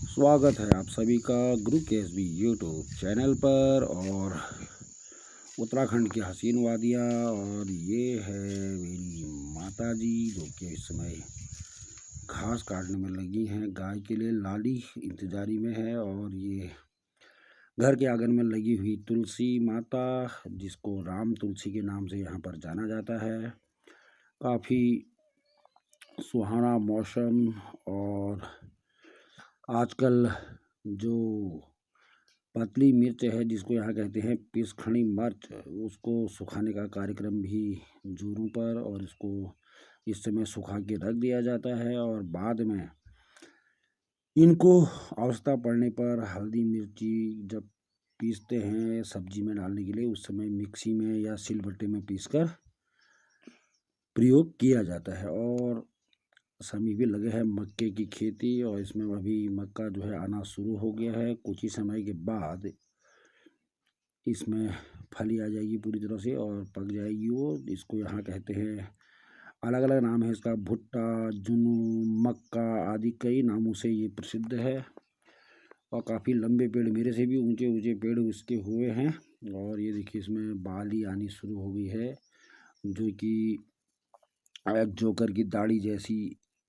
स्वागत है आप सभी का गुरु केएसबी यूट्यूब चैनल पर। और उत्तराखंड की हसीन वादियाँ, और ये है मेरी माता जी जो कि इस समय घास काटने में लगी हैं। गाय के लिए लाली इंतजारी में है। और ये घर के आंगन में लगी हुई तुलसी माता, जिसको राम तुलसी के नाम से यहाँ पर जाना जाता है। काफ़ी सुहाना मौसम, और आजकल जो पतली मिर्च है जिसको यहाँ कहते हैं पिसखड़ी मिर्च, उसको सुखाने का कार्यक्रम भी जोरों पर, और इसको इस समय सुखा के रख दिया जाता है। और बाद में इनको आवश्यकता पड़ने पर हल्दी मिर्ची जब पीसते हैं सब्जी में डालने के लिए, उस समय मिक्सी में या सिलबट्टे में पीसकर प्रयोग किया जाता है। और सभी भी लगे हैं मक्के की खेती, और इसमें अभी मक्का जो है आना शुरू हो गया है। कुछ ही समय के बाद इसमें फली आ जाएगी पूरी तरह से और पक जाएगी वो। इसको यहाँ कहते हैं, अलग अलग नाम है इसका, भुट्टा, जुनू, मक्का आदि कई नामों से ये प्रसिद्ध है। और काफ़ी लंबे पेड़, मेरे से भी ऊंचे ऊंचे पेड़ इसके हुए हैं। और ये देखिए इसमें बाली आनी शुरू हो गई है, जो कि एक जोकर की दाढ़ी जैसी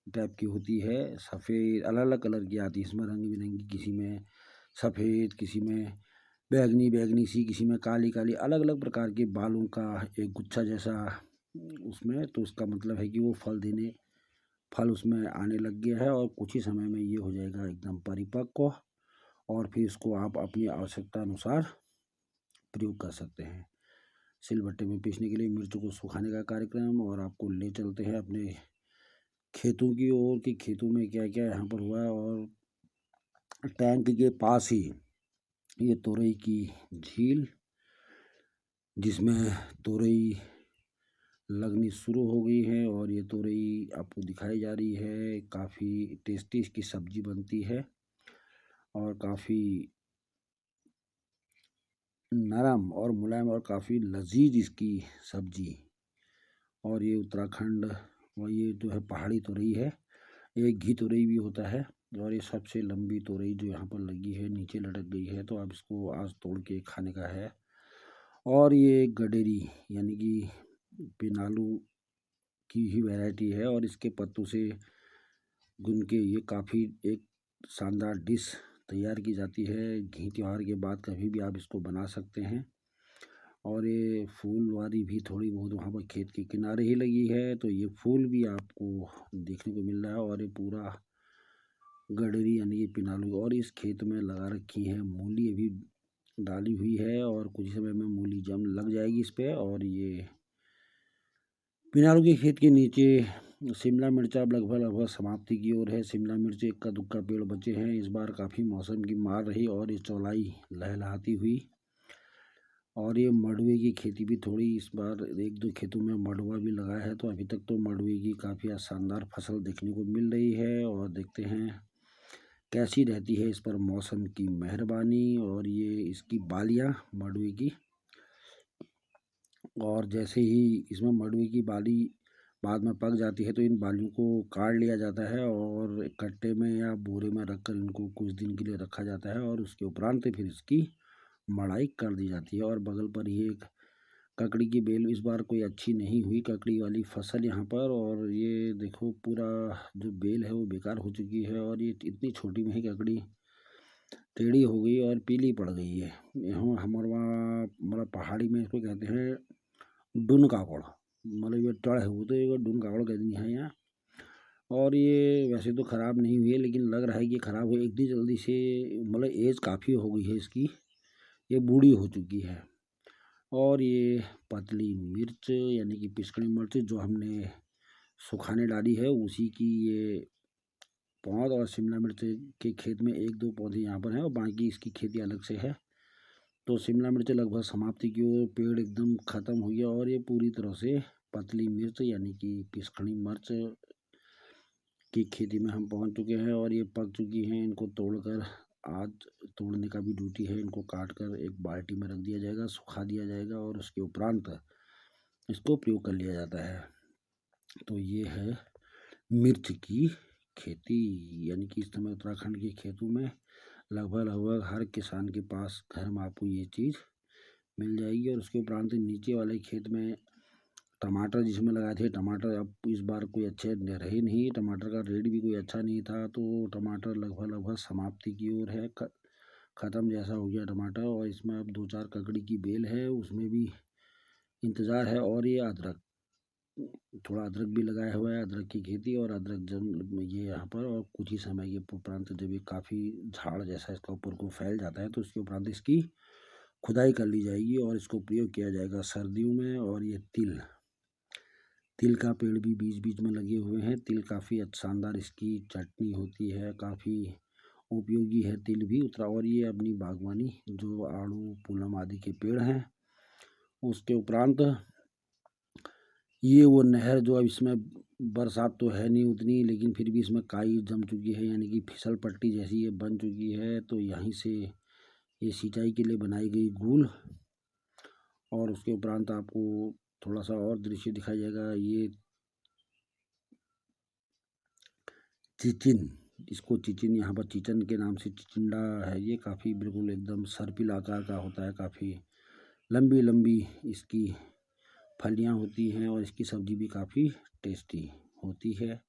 टाइप की होती है। सफ़ेद अलग अलग कलर की आती है इसमें, रंग बिरंगी, किसी में सफ़ेद, किसी में बैगनी बैगनी सी, किसी में काली काली, अलग अलग प्रकार के बालों का एक गुच्छा जैसा उसमें। तो उसका मतलब है कि वो फल उसमें आने लग गया है, और कुछ ही समय में ये हो जाएगा एकदम परिपक्व। और फिर इसको आप अपनी आवश्यकता अनुसार प्रयोग कर सकते हैं। सिलबट्टे में पीसने के लिए मिर्च को सुखाने का कार्यक्रम, और आपको ले चलते हैं अपने खेतों की ओर कि खेतों में क्या क्या यहाँ पर हुआ है। और टैंक के पास ही ये तोरई की झील, जिसमें तोरई लगनी शुरू हो गई है, और ये तोरई आपको दिखाई जा रही है। काफ़ी टेस्टी इसकी सब्जी बनती है, और काफ़ी नरम और मुलायम, और काफ़ी लजीज इसकी सब्जी। और ये उत्तराखंड, और ये जो है पहाड़ी तोरई है। एक घी तोरई भी होता है, और ये सबसे लंबी तोरई जो यहाँ पर लगी है, नीचे लटक गई है, तो आप इसको आज तोड़ के खाने का है। और ये गडेरी यानी कि पिनालू की ही वैरायटी है, और इसके पत्तों से गुन के ये काफ़ी एक शानदार डिश तैयार की जाती है। घी त्योहार के बाद कभी भी आप इसको बना सकते हैं। और ये फूल वाली भी थोड़ी बहुत वहाँ पर खेत के किनारे ही लगी है, तो ये फूल भी आपको देखने को मिल रहा है। और ये पूरा गडरी यानी कि पिनालू, और इस खेत में लगा रखी है मूली, अभी डाली हुई है, और कुछ ही समय में मूली जम लग जाएगी इस पे। और ये पिनालू के खेत के नीचे शिमला मिर्च अब लगभग लगभग समाप्ति की ओर है। शिमला मिर्च इक्का दुक्का पेड़ बचे हैं। इस बार काफ़ी मौसम की मार रही, और ये चौलाई लहलहाती हुई। और ये मड़ुए की खेती भी थोड़ी इस बार एक दो खेतों में मड़ुआ भी लगा है, तो अभी तक तो मड़ुए की काफ़ी शानदार फसल देखने को मिल रही है। और देखते हैं कैसी रहती है इस पर मौसम की मेहरबानी। और ये इसकी बालियाँ मड़ुए की, और जैसे ही इसमें मड़ुए की बाली बाद में पक जाती है, तो इन बालियों को काट लिया जाता है, और कट्टे में या बोरे में रखकर इनको कुछ दिन के लिए रखा जाता है। और उसके उपरांत फिर इसकी मड़ाई कर दी जाती है। और बगल पर ही एक ककड़ी की बेल, इस बार कोई अच्छी नहीं हुई ककड़ी वाली फसल यहाँ पर। और ये देखो पूरा जो बेल है वो बेकार हो चुकी है, और ये इतनी छोटी में ही ककड़ी टेढ़ी हो गई और पीली पड़ गई है। यहाँ हमारे वहाँ मतलब पहाड़ी में इसको कहते हैं डुन काकड़, मतलब ये टड़ है वो, तो ये डुन काकड़ कहती है यहाँ। और ये वैसे तो ख़राब नहीं हुई है, लेकिन लग रहा है कि ख़राब हो इतनी जल्दी से, मतलब एज काफ़ी हो गई है इसकी, ये बूढ़ी हो चुकी है। और ये पतली मिर्च यानी कि पिसकड़ी मिर्च जो हमने सुखाने डाली है, उसी की ये पौध। और शिमला मिर्च के खेत में एक दो पौधे यहाँ पर हैं, और बाकी इसकी खेती अलग से है। तो शिमला मिर्च लगभग समाप्ति की ओर, पेड़ एकदम ख़त्म हो गया, और ये पूरी तरह से पतली मिर्च यानी कि पिसखड़ी मिर्च की खेती में हम पहुंच चुके हैं। और ये पक चुकी हैं, इनको तोड़कर आज तोड़ने का भी ड्यूटी है। इनको काट कर एक बाल्टी में रख दिया जाएगा, सुखा दिया जाएगा, और उसके उपरांत इसको प्रयोग कर लिया जाता है। तो ये है मिर्च की खेती यानी कि इस समय उत्तराखंड के खेतों में लगभग हर किसान के पास घर में आपको ये चीज़ मिल जाएगी। और उसके उपरांत नीचे वाले खेत में टमाटर जिसमें लगाए थे, टमाटर अब इस बार कोई अच्छे रहे नहीं, टमाटर का रेट भी कोई अच्छा नहीं था, तो टमाटर लगभग समाप्ति की ओर है, ख़त्म जैसा हो गया टमाटर। और इसमें अब 2-4 ककड़ी की बेल है, उसमें भी इंतज़ार है। और ये अदरक, थोड़ा अदरक भी लगाया हुआ है, अदरक की खेती। और अदरक जब ये यहाँ पर और कुछ ही समय के उपरांत जब ये काफ़ी झाड़ जैसा इसका ऊपर को फैल जाता है, तो इसके उपरांत इसकी खुदाई कर ली जाएगी और इसको प्रयोग किया जाएगा सर्दियों में। और ये तिल का पेड़ भी बीच बीच में लगे हुए हैं। तिल काफ़ी शानदार इसकी चटनी होती है, काफ़ी उपयोगी है तिल भी उतरा। और ये अपनी बागवानी जो आड़ू पूनम आदि के पेड़ हैं, उसके उपरांत ये वो नहर जो अब इसमें बरसात तो है नहीं उतनी, लेकिन फिर भी इसमें काई जम चुकी है, यानी कि फिसल पट्टी जैसी ये बन चुकी है। तो यहीं से ये सिंचाई के लिए बनाई गई गूल। और उसके उपरांत आपको थोड़ा सा और दृश्य दिखाया जाएगा। ये चिचिन, इसको चिचिन यहाँ पर चिचन के नाम से चिचिंडा है। ये काफ़ी बिल्कुल एकदम सर्पिल आकार का होता है, काफ़ी लंबी लंबी इसकी फलियाँ होती हैं और इसकी सब्ज़ी भी काफ़ी टेस्टी होती है।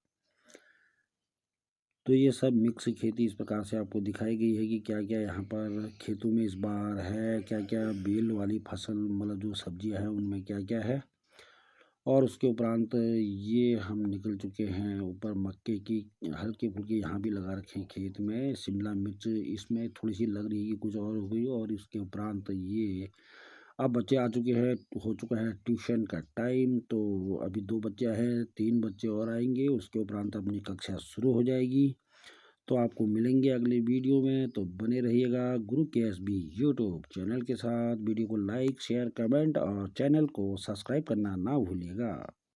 तो ये सब मिक्स खेती इस प्रकार से आपको दिखाई गई है कि क्या क्या यहाँ पर खेतों में इस बार है, क्या क्या बेल वाली फसल मतलब जो सब्जियाँ हैं उनमें क्या क्या है। और उसके उपरांत ये हम निकल चुके हैं ऊपर मक्के की हल्की फुल्की यहाँ भी लगा रखे हैं खेत में। शिमला मिर्च इसमें थोड़ी सी लग रही है कि कुछ और हो गई। और इसके उपरांत ये अब बच्चे आ चुके हैं, हो चुका है ट्यूशन का टाइम। तो अभी 2 बच्चे हैं, 3 बच्चे और आएंगे, उसके उपरांत अपनी कक्षा शुरू हो जाएगी। तो आपको मिलेंगे अगले वीडियो में, तो बने रहिएगा गुरु के एसबी यूट्यूब चैनल के साथ। वीडियो को लाइक शेयर कमेंट और चैनल को सब्सक्राइब करना ना भूलिएगा।